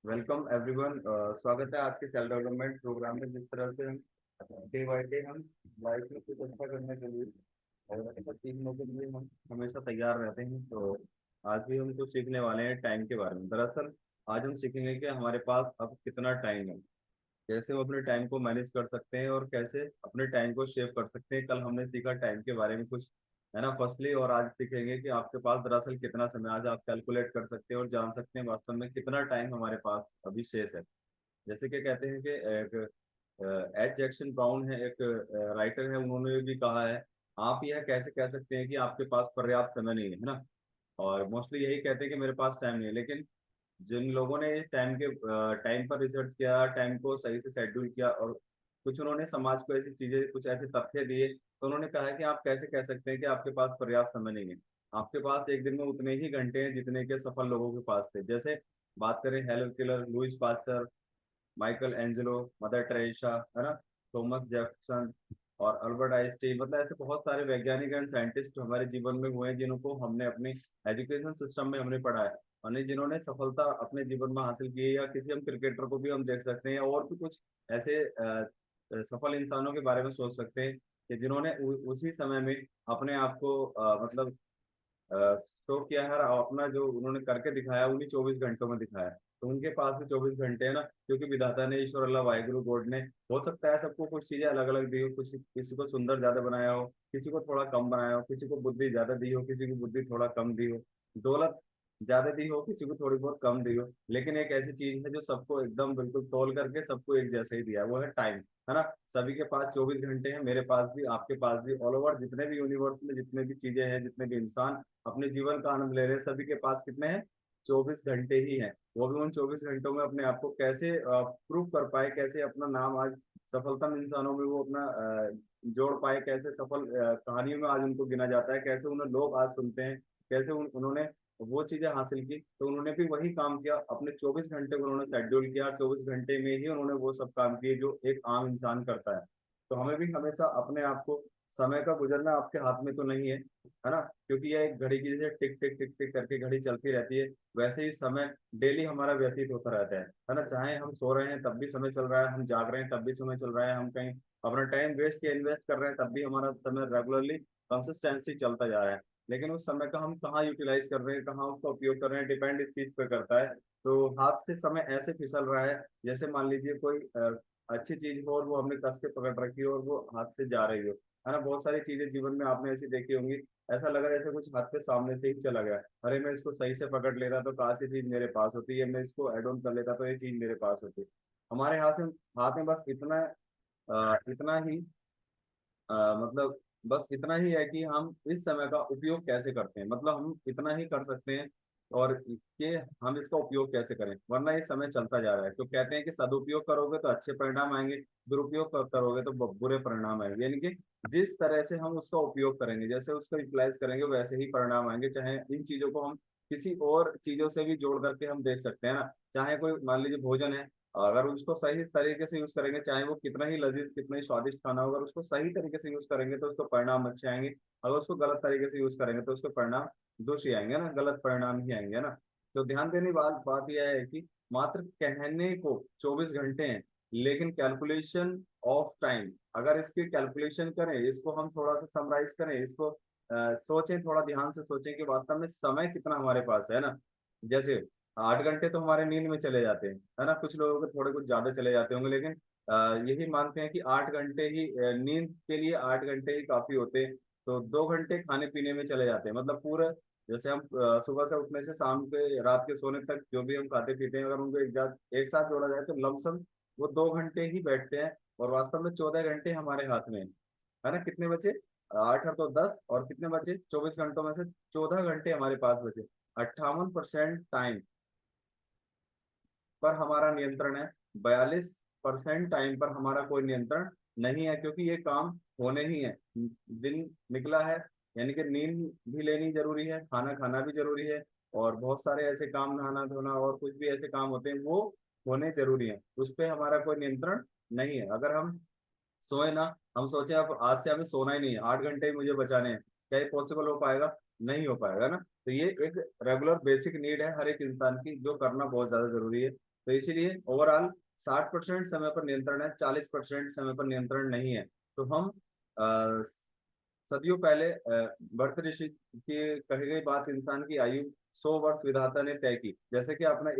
Welcome everyone. स्वागत है आज के सेल्फ डेवलपमेंट प्रोग्राम में। जिस तरह से हम डे बाय डे हम लाइफ में कुछ अच्छा करने के लिए और अच्छा सीखने के लिए हम हमेशा तैयार रहते हैं। तो आज भी हम कुछ सीखने वाले हैं टाइम के बारे में। दरअसल आज हम सीखेंगे कि हमारे पास अब कितना टाइम है, कैसे हम अपने टाइम को मैनेज कर सकते हैं और कैसे अपने टाइम को शेव कर सकते हैं। कल हमने सीखा टाइम के बारे में कुछ, है ना, फर्स्टली, और आज सीखेंगे कि आपके पास दरअसल कितना समय। आज आप कैलकुलेट कर सकते हैं और जान सकते हैं वास्तव में कितना टाइम हमारे पास अभी शेष है। जैसे कि कहते हैं कि एक एच जैक्सन ब्राउन है, एक राइटर है, उन्होंने भी कहा है, आप यह कैसे कह सकते हैं कि आपके पास पर्याप्त समय नहीं है ना। और मोस्टली यही कहते हैं कि मेरे पास टाइम नहीं है। लेकिन जिन लोगों ने टाइम पर रिसर्च किया, टाइम को सही से शेड्यूल किया और कुछ उन्होंने समाज को ऐसी चीजें, कुछ ऐसे तथ्य दिए, तो उन्होंने कहा है कि आप कैसे कह सकते हैं कि आपके पास पर्याप्त समय नहीं है। आपके पास एक दिन में उतने ही घंटे हैं जितने के सफल लोगों के पास थे। जैसे बात करें Helen Keller, Louis Pasteur, Michelangelo, Mother Teresa, है ना, थॉमस जेफरसन और अल्बर्ट आइंस्टीन, मतलब ऐसे बहुत सारे वैज्ञानिक एंड साइंटिस्ट हमारे जीवन में हुए हैं जिनको हमने अपने एजुकेशन सिस्टम में हमने पढ़ा है, और जिन्होंने सफलता अपने जीवन में हासिल की है। या किसी हम क्रिकेटर को भी हम देख सकते हैं, और भी कुछ ऐसे सफल इंसानों के बारे में सोच सकते हैं कि जिन्होंने उसी समय में अपने आप को मतलब शो किया है, और अपना जो उन्होंने करके दिखाया उन्हीं 24 घंटों में दिखाया। तो उनके पास भी 24 घंटे है ना, क्योंकि विधाता ने, ईश्वर अल्लाह वाहिगुरु गॉड ने, हो सकता है सबको कुछ चीजें अलग अलग दी हो, कुछ किसी को सुंदर ज्यादा बनाया हो, किसी को थोड़ा कम बनाया हो, किसी को बुद्धि ज्यादा दी हो, किसी को बुद्धि थोड़ा कम दी हो, दौलत ज्यादा दी हो, किसी को थोड़ी बहुत कम दी हो। लेकिन एक ऐसी चीज है जो सबको एकदम बिल्कुल तोल करके सबको एक जैसे ही दिया है, वो है टाइम, है ना। सभी के पास 24 घंटे हैं, मेरे पास भी, आपके पास भी, ऑल ओवर जितने भी यूनिवर्स में जितने भी चीजें हैं, जितने भी इंसान अपने जीवन का आनंद ले रहे हैं, सभी के पास कितने हैं? 24 घंटे ही हैं। वो भी उन 24 घंटों में अपने आप को कैसे प्रूव कर पाए, कैसे अपना नाम आज सफलतम इंसानों में वो अपना जोड़ पाए, कैसे सफल कहानियों में आज उनको गिना जाता है, कैसे उन्हें लोग आज सुनते हैं, कैसे उन्होंने वो चीजें हासिल की। तो उन्होंने भी वही काम किया, अपने 24 घंटे को उन्होंने शेड्यूल किया, 24 घंटे में ही उन्होंने वो सब काम किए जो एक आम इंसान करता है। तो हमें भी हमेशा अपने आप को, समय का गुजरना आपके हाथ में तो नहीं है ना, क्योंकि यह एक घड़ी की जैसे टिक टिक टिक टिक करके घड़ी चलती रहती है, वैसे ही समय डेली हमारा व्यतीत होता रहता है ना। चाहे हम सो रहे हैं तब भी समय चल रहा है, हम जाग रहे हैं तब भी समय चल रहा है, हम कहीं अपना टाइम वेस्ट या इन्वेस्ट कर रहे हैं तब भी हमारा समय रेगुलरली कंसिस्टेंसी चलता जा रहा है। लेकिन उस समय का हम कहाँ यूटिलाइज कर रहे हैं, कहाँ उसका उपयोग कर रहे हैं, डिपेंड इस चीज पे करता है। तो हाथ से समय ऐसे फिसल रहा है, जैसे मान लीजिए कोई अच्छी चीज हो और वो हमने कस के पकड़ रखी हो और वो हाथ से जा रही हो, है ना। बहुत सारी चीजें जीवन में आपने ऐसी देखी होंगी, ऐसा लगा जैसे कुछ हाथ पे सामने से ही चला गया। अरे मैं इसको सही से पकड़ लेता तो काश ये चीज मेरे पास होती है, मैं इसको एड ऑन कर लेता तो ये चीज मेरे पास होती। हमारे हाथ में बस इतना ही मतलब बस इतना ही है कि हम इस समय का उपयोग कैसे करते हैं, मतलब हम इतना ही कर सकते हैं, और कि हम इसका उपयोग कैसे करें, वरना ये समय चलता जा रहा है। तो कहते हैं कि सदुपयोग करोगे तो अच्छे परिणाम आएंगे, दुरुपयोग करोगे तो बुरे परिणाम आएंगे। यानी कि जिस तरह से हम उसका उपयोग करेंगे, जैसे उसको यूटिलाइज करेंगे, वैसे ही परिणाम आएंगे। चाहे इन चीजों को हम किसी और चीजों से भी जोड़ करके हम देख सकते हैं ना। चाहे कोई मान लीजिए भोजन है, अगर उसको सही तरीके से यूज करेंगे, चाहे वो कितना ही लजीज, कितना ही स्वादिष्ट खाना हो, अगर उसको सही तरीके से यूज करेंगे तो उसको परिणाम अच्छे आएंगे। अगर उसको गलत तरीके से यूज करेंगे तो उसको परिणाम दोषी आएंगे ना, गलत परिणाम ही आएंगे ना। तो ध्यान देने बात बात यह है कि मात्र कहने को 24 घंटे हैं, लेकिन कैलकुलेशन ऑफ टाइम, अगर इसकी कैलकुलेशन करें, इसको हम थोड़ा सा समराइज करें, इसको सोचें, थोड़ा ध्यान से सोचें कि वास्तव में समय कितना हमारे पास है ना। जैसे 8 घंटे तो हमारे नींद में चले जाते हैं, है ना, कुछ लोगों के थोड़े कुछ ज्यादा चले जाते होंगे, लेकिन यही मानते हैं कि 8 घंटे ही नींद के लिए 8 घंटे ही काफी होते हैं। तो 2 घंटे खाने पीने में चले जाते हैं, मतलब पूरा, जैसे हम सुबह से उठने से शाम के रात के सोने तक जो भी हम खाते पीते हैं, अगर उनको एक साथ जोड़ा जाए तो लमसम वो 2 घंटे ही बैठते हैं। और वास्तव में 14 घंटे हमारे हाथ में है ना। कितने बचे? 8 और 10, और कितने बचे 24 घंटों में से? 14 घंटे हमारे पास बचे। 58% टाइम पर हमारा नियंत्रण है, 42% टाइम पर हमारा कोई नियंत्रण नहीं है, क्योंकि ये काम होने ही है। दिन निकला है, यानी कि नींद भी लेनी जरूरी है, खाना खाना भी जरूरी है, और बहुत सारे ऐसे काम, नहाना धोना और कुछ भी ऐसे काम होते हैं वो होने जरूरी है। उस पर हमारा कोई नियंत्रण नहीं है। अगर हम सोए ना, हम सोचे अब आज से हमें सोना ही नहीं है, 8 घंटे ही मुझे बचाने हैं, क्या ये पॉसिबल हो पाएगा? नहीं हो पाएगा ना। तो ये एक रेगुलर बेसिक नीड है हर एक इंसान की, जो करना बहुत ज्यादा जरूरी है। तो इसीलिए ओवरऑल 60% समय पर नियंत्रण है, 40% समय पर नियंत्रण नहीं है। तो हम सदियों पहले भरत ऋषि की कही गई बात, इंसान की आयु 100 वर्ष विधाता ने तय की। जैसे कि अपना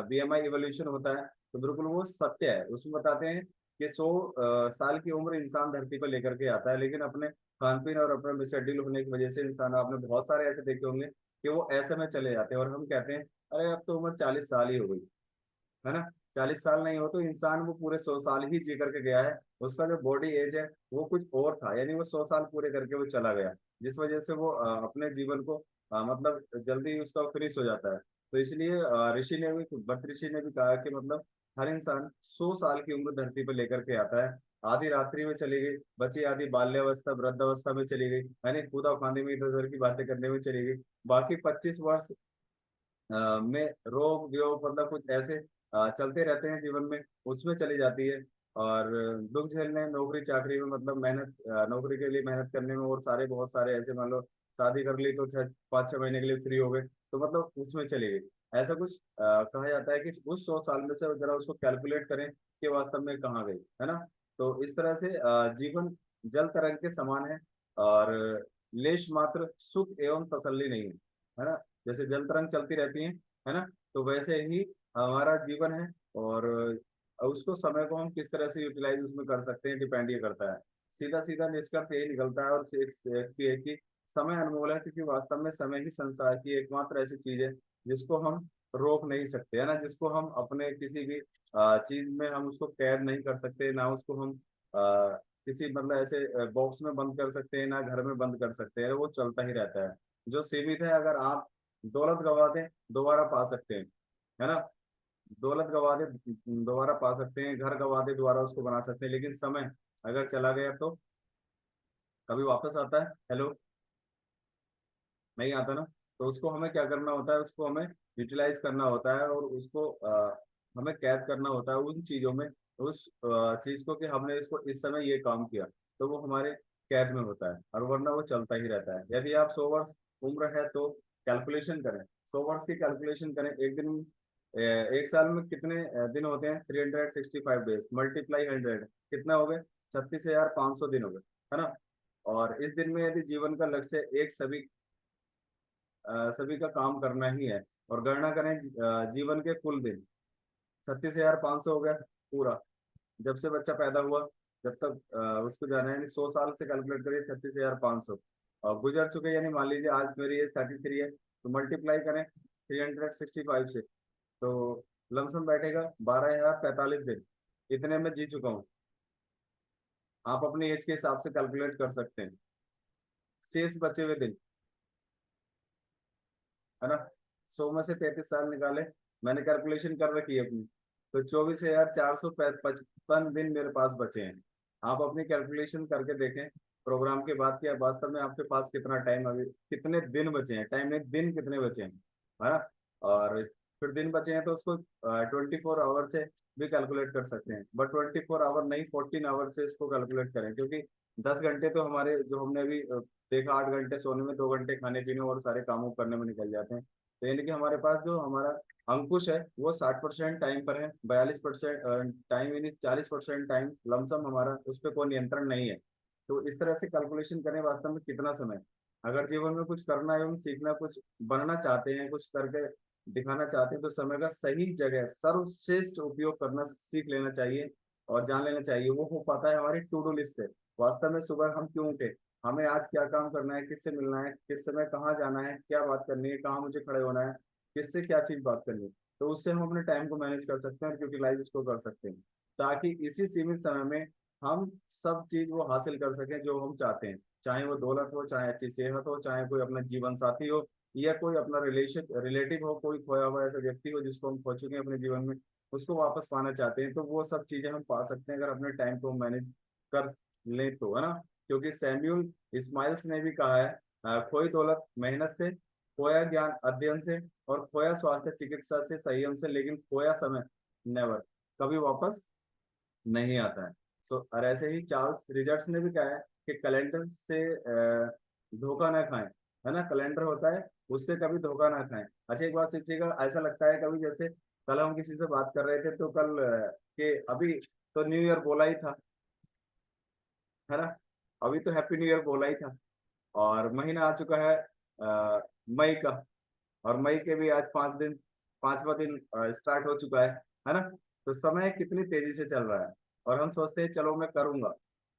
बीएमआई इवोल्यूशन होता है, तो बिल्कुल वो सत्य है। उसमें बताते हैं कि 100 साल की उम्र इंसान धरती पर लेकर के आता है, लेकिन अपने खान पीन और अपने शेड्यूल होने की वजह से इंसान, आपने बहुत सारे ऐसे देखे होंगे कि वो ऐसे में चले जाते हैं, और हम कहते हैं अरे अब तो उम्र 40 साल ही हो गई, है ना। 40 साल नहीं हो तो इंसान वो पूरे 100 साल ही जी करके गया है। उसका जो बॉडी एज है वो कुछ और था, यानी वो 100 साल पूरे करके वो चला गया, जिस वजह से वो अपने जीवन को मतलब जल्दी उसका फिनिश हो जाता है। तो इसलिए ऋषि ने भी, भट्ट ऋषि ने भी कहा कि मतलब हर इंसान 100 साल की उम्र धरती पर लेकर के आता है। आधी रात्रि में चली गई बची, आधी बाल्यावस्था वृद्धावस्था में चली गई, यानी कूदा फांदी में इधर उधर की बातें करने में चली गई। बाकी 25 वर्ष में रोग वियोग मतलब कुछ ऐसे चलते रहते हैं जीवन में, उसमें चली जाती है। और दुख झेलने, नौकरी चाकरी में मतलब मेहनत, नौकरी के लिए मेहनत करने में, और सारे बहुत सारे ऐसे, मान लो शादी कर ली तो 6 5 6 महीने के लिए फ्री हो गए, तो मतलब उसमें चली गई। ऐसा कुछ कहा जाता है कि उस 100 साल में से जरा उसको कैलकुलेट करें कि वास्तव में कहाँ गई, है ना। तो इस तरह से जीवन जल तरंग के समान है, और लेश मात्र सुख एवं तसल्ली नहीं है ना। जैसे जल तरंग चलती रहती है ना, तो वैसे ही हमारा जीवन है। और उसको, समय को हम किस तरह से यूटिलाइज उसमें कर सकते हैं, डिपेंड ये करता है। सीधा सीधा निष्कर्ष यही निकलता है, और एक है कि समय अनमोल है, क्योंकि वास्तव में समय ही संसार की एकमात्र ऐसी चीज है जिसको हम रोक नहीं सकते, है ना। जिसको हम अपने किसी भी चीज में हम उसको कैद नहीं कर सकते, ना उसको हम किसी मतलब ऐसे बॉक्स में बंद कर सकते हैं, ना घर में बंद कर सकते हैं, वो चलता ही रहता है। जो सीमित है, अगर आप दौलत गवा दें दोबारा पा सकते हैं, है ना। दौलत गवा दे दोबारा पा सकते हैं, घर गवा दे दोबारा उसको बना सकते हैं, लेकिन समय अगर चला गया तो कभी वापस आता है? हेलो, नहीं आता ना। तो उसको हमें क्या करना होता है, उसको हमें यूटिलाइज करना होता है, और उसको हमें कैद करना होता है उन चीजों में, उस चीज को कि हमने इसको इस समय ये काम किया, तो वो हमारे कैद में होता है, और वरना वो चलता ही रहता है। यदि आप 100 वर्ष उम्र है तो कैलकुलेशन करें, 100 वर्ष की कैलकुलेशन करें। एक दिन एक साल में कितने दिन होते हैं? 365 डेज, मल्टीप्लाई 100, कितना हो गए? 36,500 दिन हो गए, है ना। और इस दिन में यदि जीवन का लक्ष्य एक सभी का काम करना ही है, और गणना करें जीवन के कुल दिन, 36,500 हो गया पूरा। जब से बच्चा पैदा हुआ, जब तक उसको जाना है, यानी 100 साल से कैलकुलेट करिए 36,500, और गुजर चुके, यानी मान लीजिए आज मेरी एज 33 है, तो मल्टीप्लाई करें 365 से, तो लमसम बैठेगा 12,045 दिन। इतने में जी चुका हूँ। आप अपनी एज के हिसाब से कैलकुलेट कर सकते हैं। शेष बचे हुए दिन, है ना, 100 में से 33 साल निकाले, मैंने कैलकुलेशन कर रखी है अपनी, तो 24,455 दिन मेरे पास बचे हैं। आप अपनी कैलकुलेशन करके देखें प्रोग्राम के बाद कि वास्तव में आपके पास कितना टाइम, अभी कितने दिन बचे हैं, टाइम में दिन कितने बचे हैं, है ना। और फिर दिन बचे हैं तो उसको 24 आवर से भी कैलकुलेट कर सकते हैं, बट 24 आवर नहीं, 14 आवर से इसको कैलकुलेट करें, क्योंकि 10 घंटे तो हमारे, जो हमने अभी देखा, 8 घंटे सोने में, 2 घंटे खाने पीने और सारे कामों करने में निकल जाते हैं। तो यानी कि हमारे पास जो हमारा अंकुश है वो 60% टाइम पर है, 42% टाइम, यानी 40% टाइम लमसम हमारा, उस पर कोई नियंत्रण नहीं है। तो इस तरह से कैलकुलेशन करें वास्तव में कितना समय, अगर जीवन में कुछ करना एवं सीखना, कुछ बनना चाहते हैं, कुछ करके दिखाना चाहते हैं, तो समय का सही जगह सर्वश्रेष्ठ उपयोग करना सीख लेना चाहिए, और जान लेना चाहिए। वो हो पाता है हमारी टू डू लिस्ट से। वास्तव में सुबह हम क्यों उठे, हमें आज क्या काम करना है, किससे मिलना है, किस समय कहाँ जाना है, क्या बात करनी है, कहाँ मुझे खड़े होना है, किससे क्या चीज बात करनी है, तो उससे हम अपने टाइम को मैनेज कर सकते हैं और यूटिलाइज उसको कर सकते हैं, ताकि इसी सीमित समय में हम सब चीज वो हासिल कर सकें जो हम चाहते हैं। चाहे वो दौलत हो, चाहे अच्छी सेहत हो, चाहे कोई अपना जीवन साथी हो, या कोई अपना रिलेटिव हो, कोई खोया हुआ ऐसा व्यक्ति हो जिसको हम खो चुके हैं अपने जीवन में, उसको वापस पाना चाहते हैं, तो वो सब चीजें हम पा सकते हैं अगर अपने टाइम को मैनेज कर लें तो, है ना। क्योंकि सैम्यूल स्माइल्स ने भी कहा है, खोई दौलत मेहनत से, खोया ज्ञान अध्ययन से, और खोया स्वास्थ्य चिकित्सा से, संयम से, लेकिन खोया समय नेवर, कभी वापस नहीं आता है। और ऐसे ही चार्ल्स रिचर्ड्स ने भी कहा है कि कैलेंडर से धोखा ना खाएं, है ना। कैलेंडर होता है, उससे कभी धोखा ना खाएं। अच्छा, एक बात सोचिएगा, ऐसा लगता है कभी जैसे कल हम किसी से बात कर रहे थे तो कल कि अभी तो न्यू ईयर बोला ही था, है ना। अभी तो हैप्पी न्यू ईयर बोला ही था, और महीना आ चुका है मई का। और मई के भी आज 5 दिन, 5वां दिन स्टार्ट हो चुका है ना। तो समय कितनी तेजी से चल रहा है, और हम सोचते हैं चलो मैं करूंगा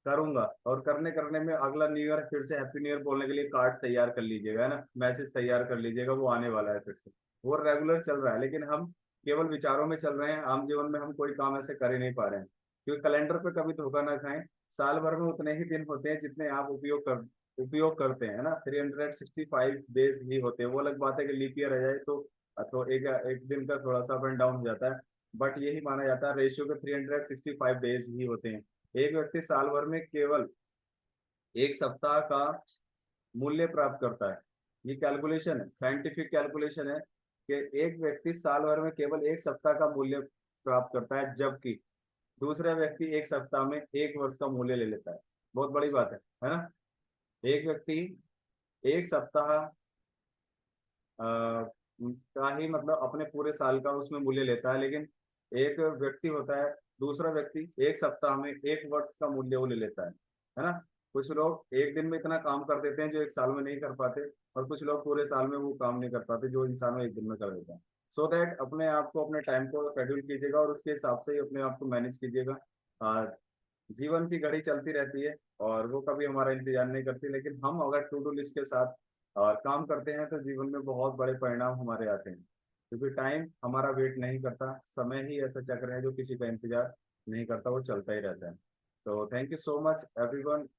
करूंगा, और करने करने में अगला न्यू ईयर फिर से हैप्पी न्यू ईयर बोलने के लिए कार्ड तैयार कर लीजिएगा, है ना, मैसेज तैयार कर लीजिएगा, वो आने वाला है फिर से। वो रेगुलर चल रहा है, लेकिन हम केवल विचारों में चल रहे हैं, आम जीवन में हम कोई काम ऐसे कर ही नहीं पा रहे हैं। क्योंकि कैलेंडर पे कभी धोखा ना खाएं, साल भर में उतने ही दिन होते हैं जितने आप उपयोग करते हैं, है ना। 365 डेज ही होते हैं। वो अलग बात है कि लीप ईयर आ जाए तो एक एक दिन का थोड़ा सा अप एंड डाउन हो जाता है, बट यही माना जाता है रेशियो के 365 डेज ही होते हैं। एक व्यक्ति साल भर में केवल एक सप्ताह का मूल्य प्राप्त करता है। ये कैलकुलेशन है, साइंटिफिक कैलकुलेशन है कि एक व्यक्ति साल भर में केवल एक सप्ताह का मूल्य प्राप्त करता है, जबकि दूसरा व्यक्ति एक सप्ताह में 1 वर्ष का मूल्य ले लेता है। बहुत बड़ी बात है ना। एक व्यक्ति एक सप्ताह का ही मतलब अपने पूरे साल का उसमें मूल्य लेता है, लेकिन एक व्यक्ति होता है, दूसरा व्यक्ति एक सप्ताह में 1 वर्ष का मूल्य वो ले लेता है ना। कुछ लोग एक दिन में इतना काम कर देते हैं जो एक साल में नहीं कर पाते, और कुछ लोग पूरे साल में वो काम नहीं कर पाते जो इंसान वो एक दिन में कर देता है। सो दैट अपने आप को, अपने टाइम को शेड्यूल कीजिएगा, और उसके हिसाब से ही अपने आप को मैनेज कीजिएगा। जीवन की घड़ी चलती रहती है, और वो कभी हमारा इंतजार नहीं करती, लेकिन हम अगर टू डू लिस्ट के साथ काम करते हैं तो जीवन में बहुत बड़े परिणाम हमारे आते हैं। क्योंकि टाइम हमारा वेट नहीं करता, समय ही ऐसा चक्र है जो किसी का इंतजार नहीं करता, वो चलता ही रहता है। तो thank you so much everyone.